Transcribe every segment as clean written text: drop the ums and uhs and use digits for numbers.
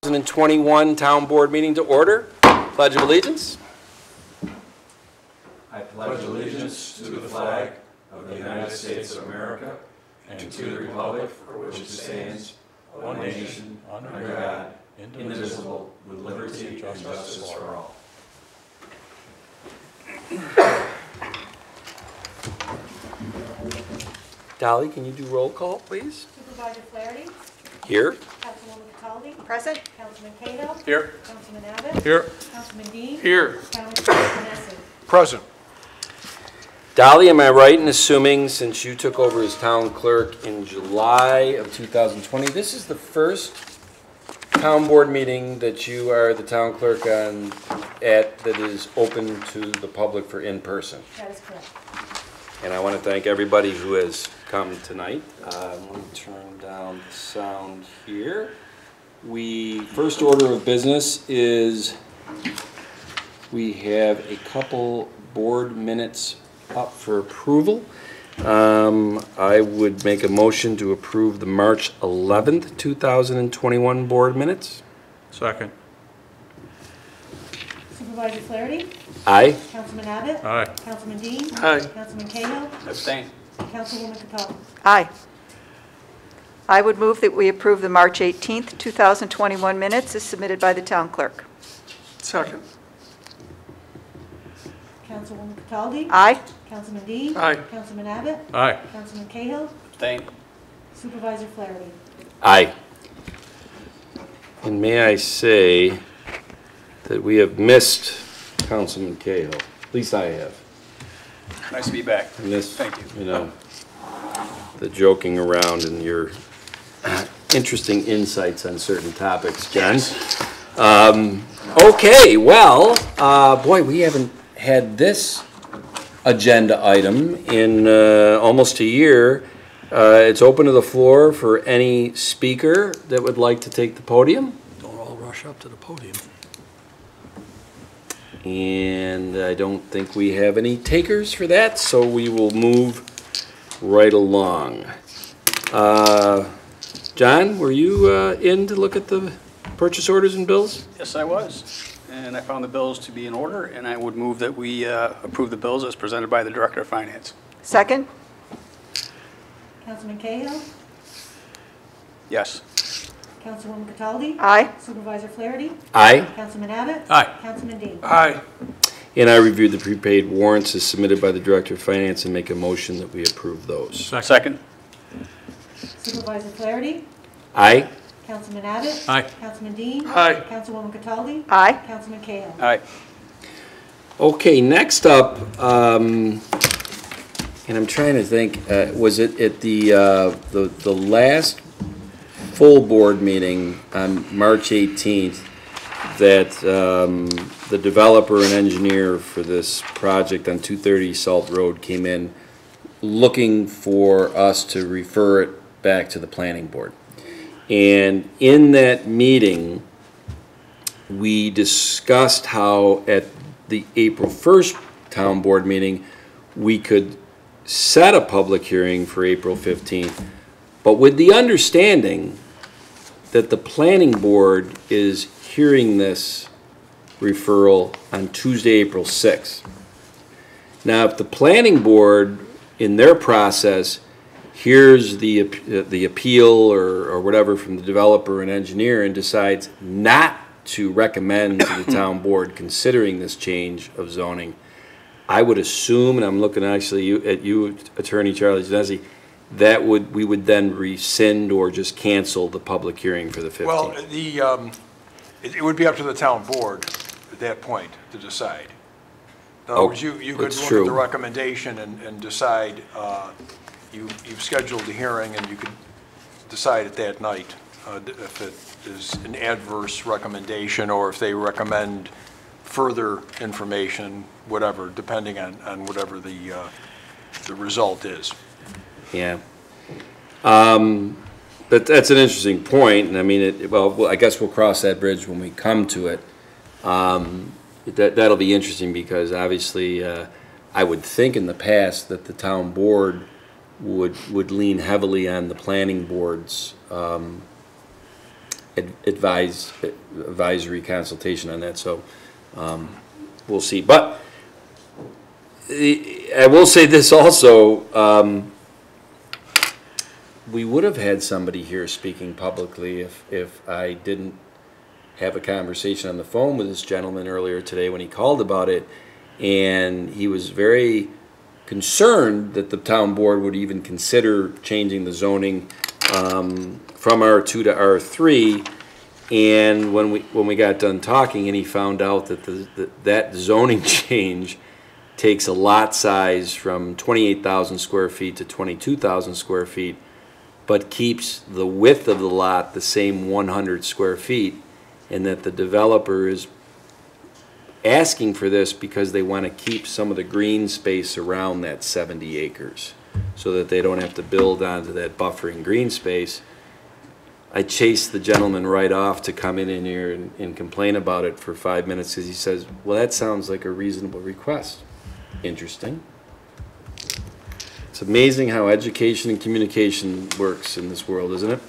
2021 Town Board meeting to order. Pledge of Allegiance. I pledge allegiance to the flag of the United States of America and to the republic for which it stands, one nation, under God, indivisible, with liberty and justice for all. Dolly, can you do roll call, please? Supervisor Flaherty. Here. Councilwoman Cataldi. Present. Councilman Cahill. Here. Councilman Abbott. Here. Councilman Dean. Here. Councilman Nesson. Present. Dolly, am I right in assuming, since you took over as town clerk in July of 2020, this is the first town board meeting that you are the town clerk on that is open to the public for in-person? That is correct. And I want to thank everybody who has come tonight. Let me turn down the sound here. First order of business is we have a couple board minutes up for approval. I would make a motion to approve the March 11th, 2021 board minutes. Second. Supervisor Flaherty. Aye. Councilman Abbott. Aye. Councilman Dean. Aye. Councilman Cahill. Abstain. Councilwoman Cataldi. Aye. I would move that we approve the March 18th, 2021 minutes as submitted by the town clerk. Second. Councilwoman Cataldi. Aye. Councilman Dean. Aye. Councilman Abbott. Aye. Councilman Cahill. Abstain. Supervisor Flaherty. Aye. And may I say that we have missed Councilman Cahill. At least I have. Nice to be back. And this, Thank you. You know, the joking around and your interesting insights on certain topics, Jen. Okay, well, boy, we haven't had this agenda item in almost a year. It's open to the floor for any speaker that would like to take the podium. Don't all rush up to the podium. And I don't think we have any takers for that, so we will move right along. John, were you in to look at the purchase orders and bills? Yes, I was, and I found the bills to be in order, and I would move that we approve the bills as presented by the Director of Finance. Second. Councilman Cahill. Yes. Councilwoman Cataldi. Aye. Supervisor Flaherty. Aye. Councilman Abbott. Aye. Councilman Dean. Aye. And I reviewed the prepaid warrants as submitted by the Director of Finance and make a motion that we approve those. Second. Supervisor Flaherty. Aye. Councilman Abbott. Aye. Councilman Dean. Aye. Councilwoman Cataldi. Aye. Councilman Cahill. Aye. Okay, next up, and I'm trying to think, was it at the last full board meeting on March 18th that the developer and engineer for this project on 230 Salt Road came in looking for us to refer it back to the planning board. And in that meeting, we discussed how at the April 1st town board meeting, we could set a public hearing for April 15th, but with the understanding that the planning board is hearing this referral on Tuesday, April 6th. Now, if the planning board, in their process, hears the appeal or whatever from the developer and engineer and decides not to recommend to the town board considering this change of zoning, I would assume, and I'm looking actually at you, Attorney Charlie Genesi, that we would then rescind or just cancel the public hearing for the 15th. Well, it would be up to the town board at that point to decide. In other words, you could look at the recommendation and decide, you've scheduled the hearing and you could decide at that night if it is an adverse recommendation or if they recommend further information, whatever, depending on whatever the result is. Yeah. But that's an interesting point, and I mean, well, I guess we'll cross that bridge when we come to it. That'll be interesting because obviously I would think in the past that the town board would lean heavily on the planning board's advisory consultation on that, so we'll see. But I will say this also, we would have had somebody here speaking publicly if I didn't have a conversation on the phone with this gentleman earlier today when he called about it, and he was very concerned that the town board would even consider changing the zoning from R2 to R3. And when we got done talking, and he found out that that zoning change takes a lot size from 28,000 square feet to 22,000 square feet, but keeps the width of the lot the same 100 square feet, and that the developer is asking for this because they want to keep some of the green space around that 70 acres so that they don't have to build onto that buffering green space. I chased the gentleman right off to come in here and complain about it for 5 minutes because he says, well, that sounds like a reasonable request. Interesting. It's amazing how education and communication works in this world, isn't it?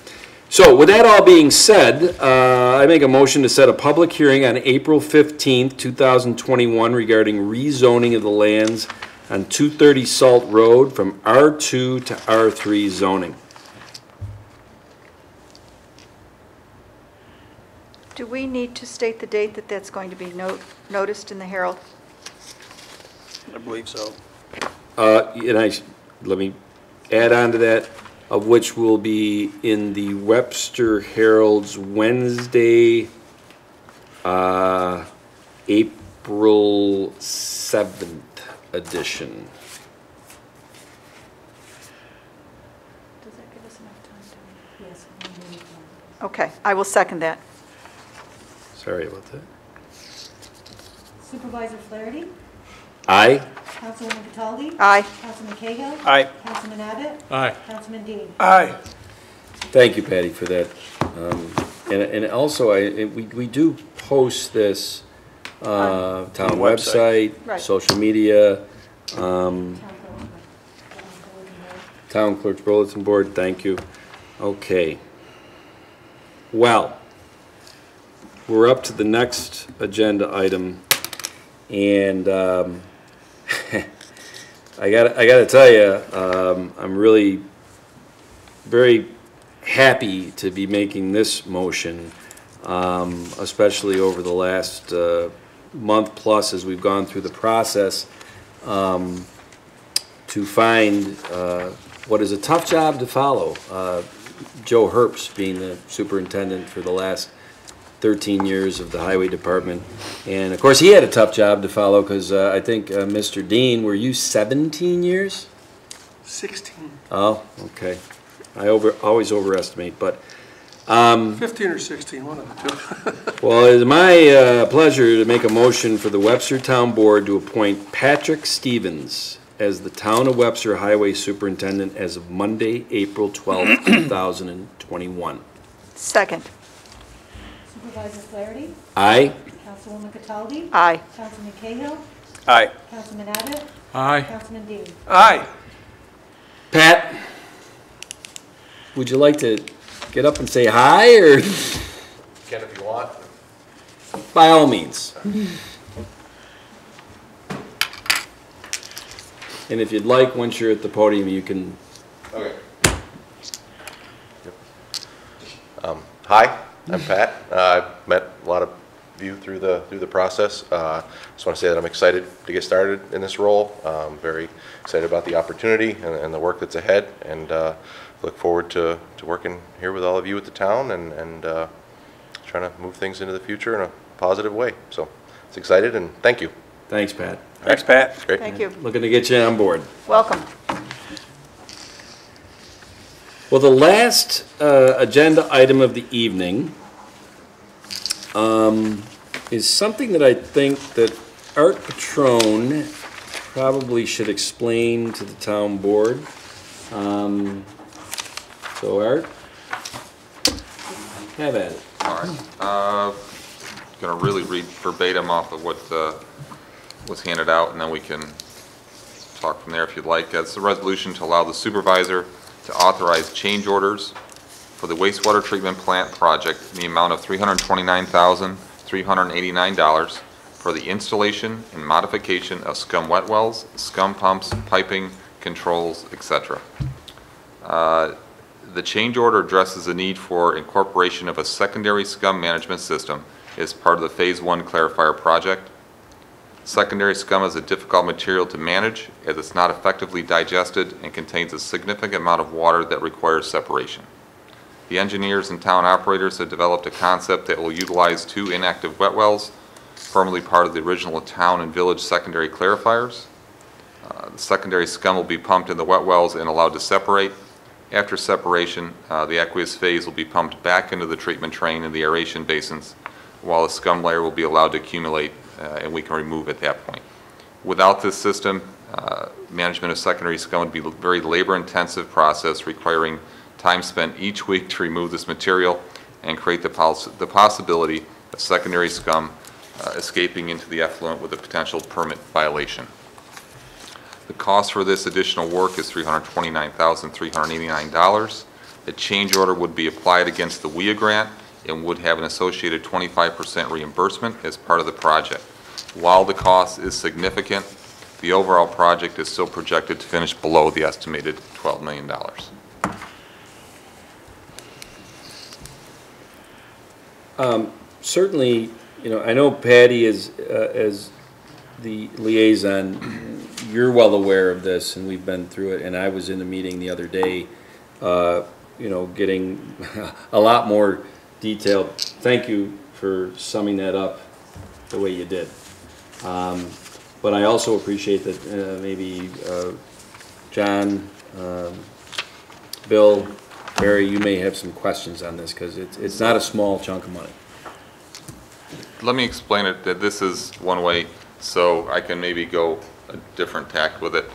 So with that all being said, I make a motion to set a public hearing on April 15th, 2021 regarding rezoning of the lands on 230 Salt Road from R2 to R3 zoning. Do we need to state the date that that's going to be noticed in the Herald? I believe so. Let me add on to that, of which will be in the Webster Herald's Wednesday, April 7th edition. Does that give us enough time to? Yes. 1 minute. Okay, I will second that. Sorry about that. Supervisor Flaherty? Aye? Councilwoman Cataldi? Aye. Councilman Cahill? Aye. Councilman Abbott? Aye. Councilman Dean? Aye. Thank you, Patty, for that. And also, we do post this town website, Right. social media, Town town clerk's bulletin board. Thank you. Okay. Well, we're up to the next agenda item, and I gotta tell you, I'm really very happy to be making this motion, especially over the last month plus as we've gone through the process to find what is a tough job to follow. Joe Herbst being the superintendent for the last 13 years of the highway department. And of course he had a tough job to follow because I think Mr. Dean, were you 17 years? 16. Oh, okay. I always overestimate, but 15 or 16, one of the two. well, it's my pleasure to make a motion for the Webster Town Board to appoint Patrick Stevens as the Town of Webster Highway Superintendent as of Monday, April 12th, 2021. Second. Supervisor Flaherty? Aye? Councilwoman Cataldi? Aye. Councilman Cahill? Aye. Councilman Abbott? Aye. Councilman Dean? Aye. Pat, would you like to get up and say hi, or? Can if you want. By all means. And if you'd like, once you're at the podium, you can. Okay. Hi, I'm Pat. I've met a lot of you through the process. Just want to say that I'm excited to get started in this role. Very excited about the opportunity and the work that's ahead, and look forward to working here with all of you at the town and trying to move things into the future in a positive way. So it's excited, and thank you. Thanks, Pat. Thanks, Pat. Great. Thank you. Looking to get you on board. Welcome. Well, the last agenda item of the evening is something that I think that Art Patrone probably should explain to the town board. So, Art, have at it. All right. Going to really read verbatim off of what was handed out, and then we can talk from there if you'd like. It's a resolution to allow the supervisor to authorize change orders for the wastewater treatment plant project in the amount of $329,389 for the installation and modification of scum wet wells, scum pumps, piping, controls, etc. The change order addresses the need for incorporation of a secondary scum management system as part of the Phase 1 clarifier project. Secondary scum is a difficult material to manage as it's not effectively digested and contains a significant amount of water that requires separation. The engineers and town operators have developed a concept that will utilize 2 inactive wet wells, formerly part of the original town and village secondary clarifiers. The secondary scum will be pumped in the wet wells and allowed to separate. After separation, the aqueous phase will be pumped back into the treatment train in the aeration basins, while the scum layer will be allowed to accumulate and we can remove at that point. Without this system, management of secondary scum would be a very labor-intensive process requiring time spent each week to remove this material and create the possibility of secondary scum escaping into the effluent with a potential permit violation. The cost for this additional work is $329,389. The change order would be applied against the WIA grant and would have an associated 25% reimbursement as part of the project. While the cost is significant, the overall project is still projected to finish below the estimated $12 million. Certainly, you know, I know Patty is, as the liaison, you're well aware of this, and we've been through it, and I was in the meeting the other day, you know, getting a lot more detailed. Thank you for summing that up the way you did. But I also appreciate that maybe John, Bill, Barry, you may have some questions on this, because it's not a small chunk of money. Let me explain it that this is one way, so I can maybe go a different tack with it.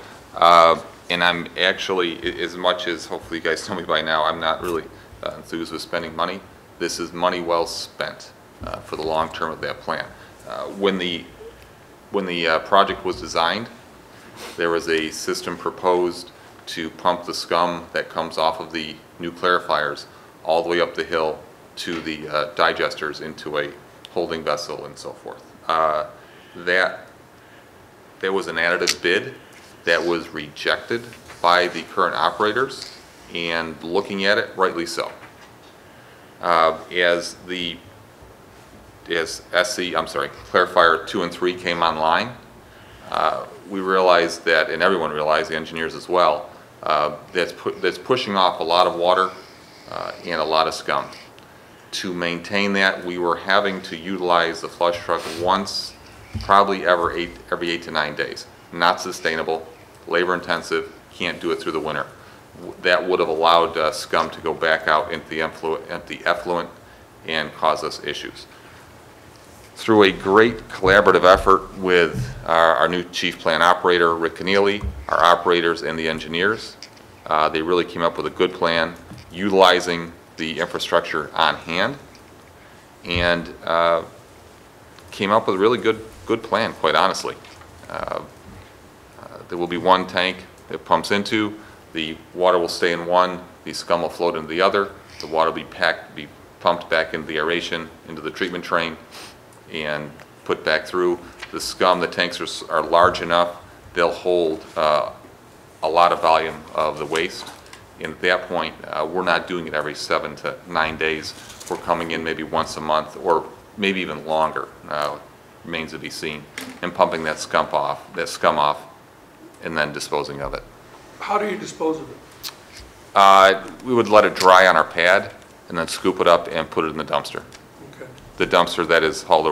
And I'm actually, as much as hopefully you guys know me by now, I'm not really enthused with spending money. This is money well spent for the long term of that plan. When the project was designed, there was a system proposed to pump the scum that comes off of the new clarifiers all the way up the hill to the digesters into a holding vessel and so forth. There was an additive bid that was rejected by the current operators, and looking at it, rightly so. As clarifier 2 and 3 came online, we realized that, and everyone realized, the engineers as well, that's pushing off a lot of water and a lot of scum. To maintain that, we were having to utilize the flush truck once, probably every 8 to 9 days. Not sustainable, labor intensive, can't do it through the winter. That would have allowed scum to go back out into the effluent and cause us issues. Through a great collaborative effort with our new chief plant operator, Rick Keneally, our operators and the engineers, they really came up with a good plan utilizing the infrastructure on hand, and came up with a really good plan, quite honestly. There will be one tank that pumps into, the water will stay in one, the scum will float into the other, the water will be pumped back into the aeration, into the treatment train, and put back through. The scum, the tanks are large enough, they'll hold a lot of volume of the waste. And at that point, we're not doing it every 7 to 9 days. We're coming in maybe once a month, or maybe even longer, remains to be seen, and pumping that scum off, and then disposing of it. How do you dispose of it? We would let it dry on our pad, and then scoop it up and put it in the dumpster. Okay. The dumpster that is hauled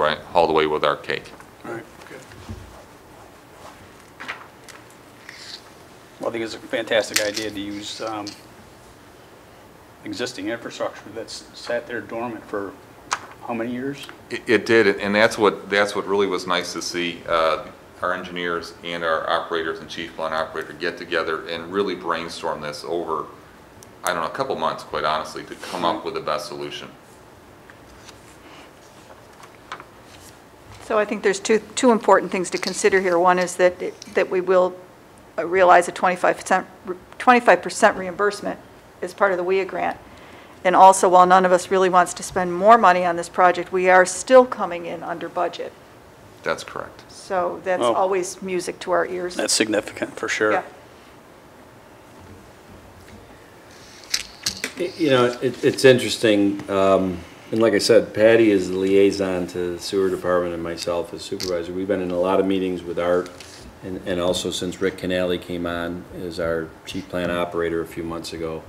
away with our cake. All right. Okay. Well, I think it's a fantastic idea to use existing infrastructure that's sat there dormant for how many years? It did, and that's what really was nice to see. Our engineers and our operators and chief plant operator get together and really brainstorm this over, I don't know, a couple months, quite honestly, to come up with the best solution. So I think there's two important things to consider here. One is that we will realize a 25% reimbursement as part of the WIA grant. And also, while none of us really wants to spend more money on this project, we are still coming in under budget. That's correct. So that's Oh. always music to our ears. That's significant, for sure. Yeah. You know, it's interesting, and like I said, Patty is the liaison to the sewer department and myself as supervisor. We've been in a lot of meetings with Art, and also since Rick Canale came on as our chief plant operator a few months ago,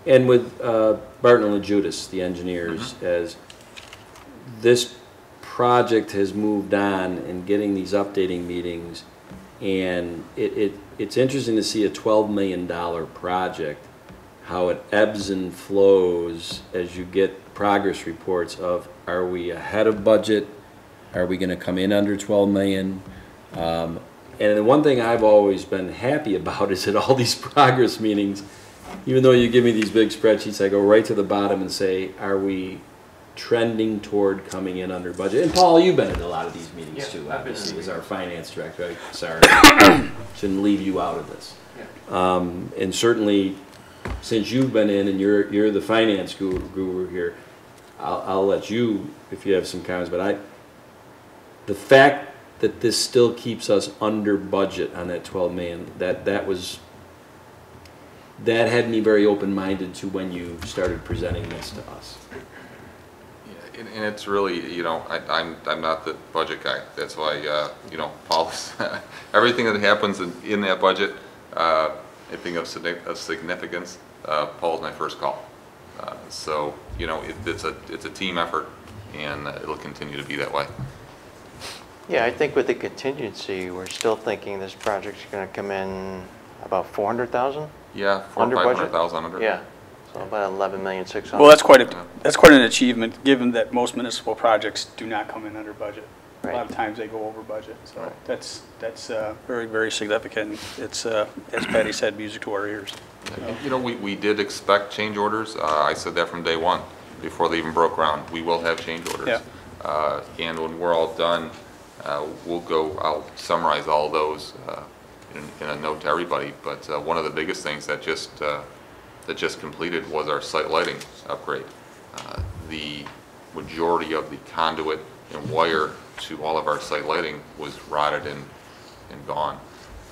and with Barton and Judas, the engineers, as this project has moved on and getting these updating meetings, and it's interesting to see a $12 million project, how it ebbs and flows as you get progress reports of, are we ahead of budget? Are we going to come in under 12 million? And the one thing I've always been happy about is at all these progress meetings, even though you give me these big spreadsheets, I go right to the bottom and say, are we trending toward coming in under budget? And Paul, you've been in a lot of these meetings too, obviously, as our finance director. Sorry, shouldn't leave you out of this. And certainly, since you've been in and you're the finance guru here, I'll let you, if you have some comments, but the fact that this still keeps us under budget on that 12 million, that had me very open-minded to when you started presenting this to us. Yeah, and it's really, you know, I'm not the budget guy. That's why, you know, Paul's, everything that happens in that budget, anything of significance, Paul's my first call. So, you know, it's a team effort, and it'll continue to be that way. Yeah, I think with the contingency, we're still thinking this project's going to come in about 400,000? Yeah, 400,000 or Under budget? 500,000 under. Yeah, so about 11,600,000. Well, that's quite an achievement, given that most municipal projects do not come in under budget. A lot of times they go over budget, so Right. that's very, very significant. It's, as Patty said, music to our ears. You know, we did expect change orders. I said that from day one, before they even broke ground. We will have change orders. Yeah. And when we're all done, I'll summarize all those in a note to everybody. But one of the biggest things that just completed was our site lighting upgrade. The majority of the conduit and wire to all of our site lighting was rotted and gone.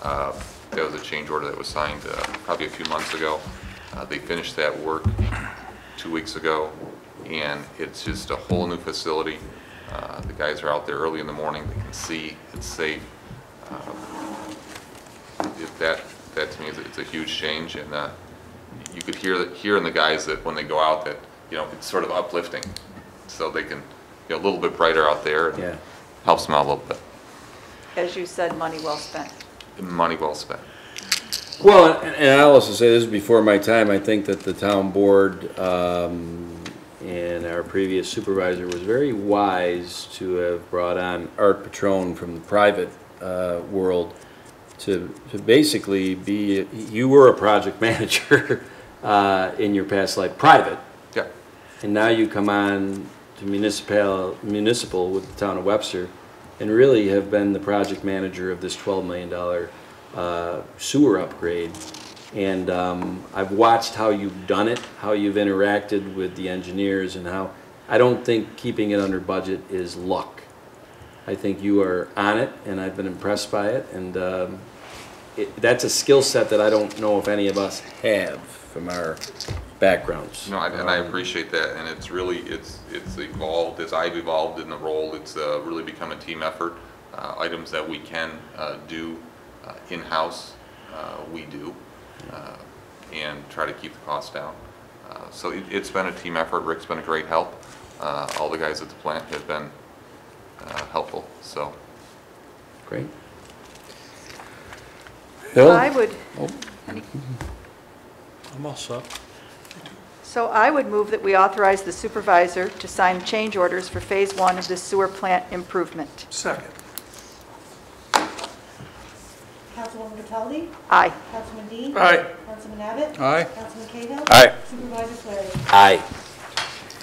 That was a change order that was signed probably a few months ago. They finished that work 2 weeks ago, and it's just a whole new facility. The guys are out there early in the morning. They can see. It's safe. That to me it's a huge change, and you could hear in the guys that when they go out that, you know, it's sort of uplifting, so they can get a little bit brighter out there. And Yeah. Helps them out a little bit. As you said, money well spent. Money well spent. Well, and I'll also say, this is before my time, I think that the town board and our previous supervisor was very wise to have brought on Art Patrone from the private world to basically be, you were a project manager in your past life, private, Yeah. and now you come on to municipal with the town of Webster, and really have been the project manager of this $12 million sewer upgrade. And I've watched how you've done it, how you've interacted with the engineers, and how I don't think keeping it under budget is luck. I think you are on it, and I've been impressed by it, and that's a skill set that I don't know if any of us have from our backgrounds. No, and I appreciate that, and it's really, it's evolved, as I've evolved in the role, it's really become a team effort. Items that we can do in-house, we do, and try to keep the costs down. So it's been a team effort. Rick's been a great help. All the guys at the plant have been helpful, so. Great. Bill? I would, I'm all set. so I would move that we authorize the supervisor to sign change orders for Phase 1 of the sewer plant improvement. Second. Councilwoman Cataldi? Aye. Councilman Dean? Aye. Councilman Abbott? Aye. Councilman Cahill? Aye. Supervisor Flaherty? Aye.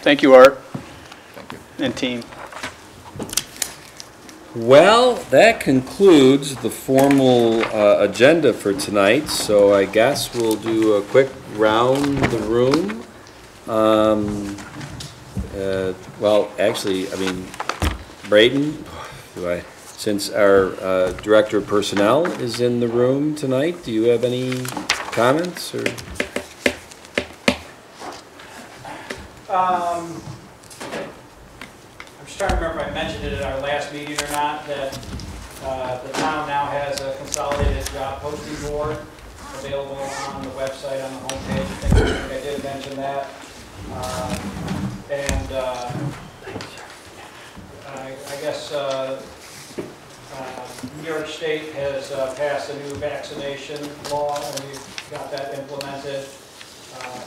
Thank you, Art Thank you. and team. Well, that concludes the formal agenda for tonight, so I guess we'll do a quick round the room. Well, actually, I mean, Braden, since our Director of Personnel is in the room tonight, do you have any comments or? I'm just trying to remember if I mentioned it at our last meeting or not, that the town now has a consolidated job posting board available on the website, on the homepage. I think I did mention that. I guess New York State has passed a new vaccination law, and we've got that implemented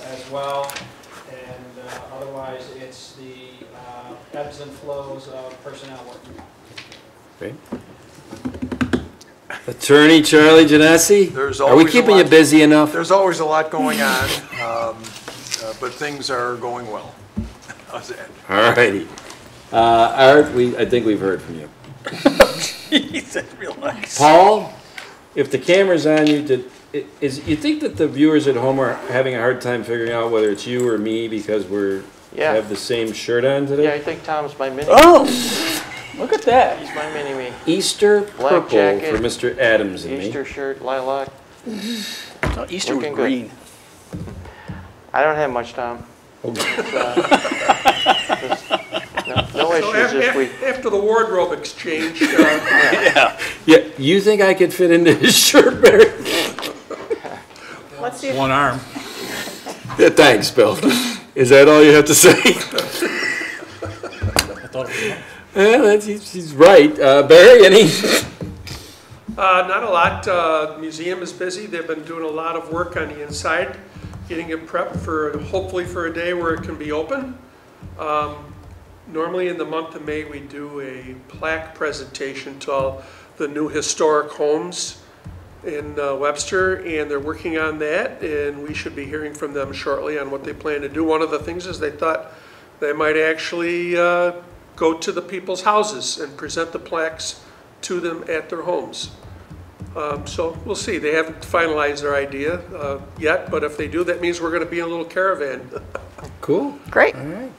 as well. And otherwise, it's the ebbs and flows of personnel work. Okay. Attorney Charlie Genesi, are we keeping you busy enough? There's always a lot going on, but things are going well. How's that? All righty. Art, I think we've heard from you. He said relax. Paul, if the camera's on you, you think that the viewers at home are having a hard time figuring out whether it's you or me because have the same shirt on today? Yeah, I think Tom's my mini. Oh, look at that. He's my mini-me. Easter Black purple jacket, for Mr. Adams and Easter me. shirt, lilac. Oh, Easter was Looking good. green. I don't have much, Tom. No issues this week. After the wardrobe exchange, Yeah. Yeah, you think I could fit into his shirt, Barry? Let's see if One arm. Yeah, thanks, Bill. Is that all you have to say? I thought it was He's right. Barry, any? not a lot. Museum is busy. They've been doing a lot of work on the inside, getting it prepped for, hopefully for a day where it can be open. Normally in the month of May, we do a plaque presentation to all the new historic homes in Webster, and they're working on that, and we should be hearing from them shortly on what they plan to do. One of the things is they thought they might actually go to the people's houses and present the plaques to them at their homes. So we'll see. They haven't finalized their idea yet, but if they do, that means we're going to be in a little caravan. Cool. Great. All right.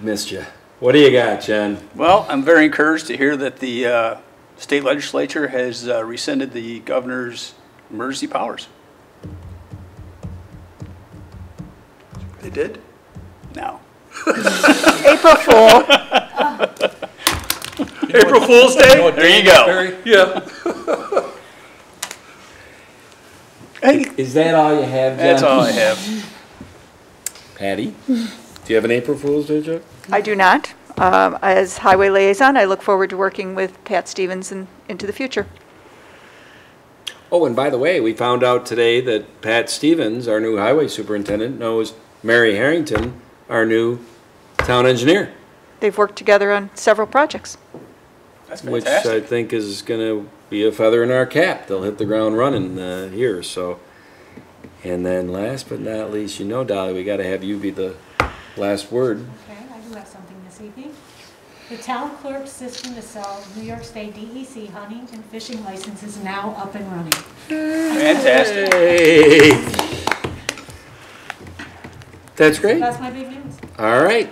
Missed you. What do you got, Jen? Well, I'm very encouraged to hear that the state legislature has rescinded the governor's emergency powers. They did? Now. April Fool. April Fool's Day? There you go. Yeah. Is that all you have, Jen? That's all I have. Patty, do you have an April Fool's Day joke? I do not. As highway liaison, I look forward to working with Pat Stevens into the future. Oh, and by the way, we found out today that Pat Stevens, our new highway superintendent, knows Mary Harrington, our new town engineer. They've worked together on several projects. That's Which fantastic. I think is going to be a feather in our cap. They'll hit the ground running here. So, and then last but not least, you know, Dolly, we got to have you be the last word. Okay, I do have something this evening. The town clerk system to sell New York State DEC hunting and fishing licenses is now up and running. Fantastic. Hey. That's great. That's my big news. All right.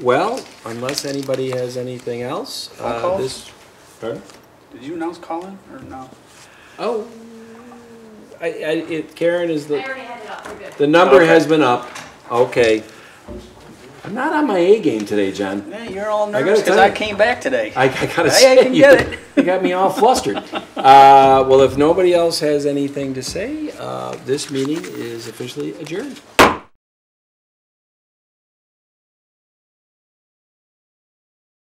Well, unless anybody has anything else, Phone calls? Pardon? Did you announce Colin or no? Oh, Karen is I already had it up, we're good. the number Okay. has been up. Okay. I'm not on my A game today, John. Yeah, you're all gotta nervous because tell I you. came back today. I gotta Hey, say, I can get it. You got me all flustered. Well, if nobody else has anything to say, this meeting is officially adjourned.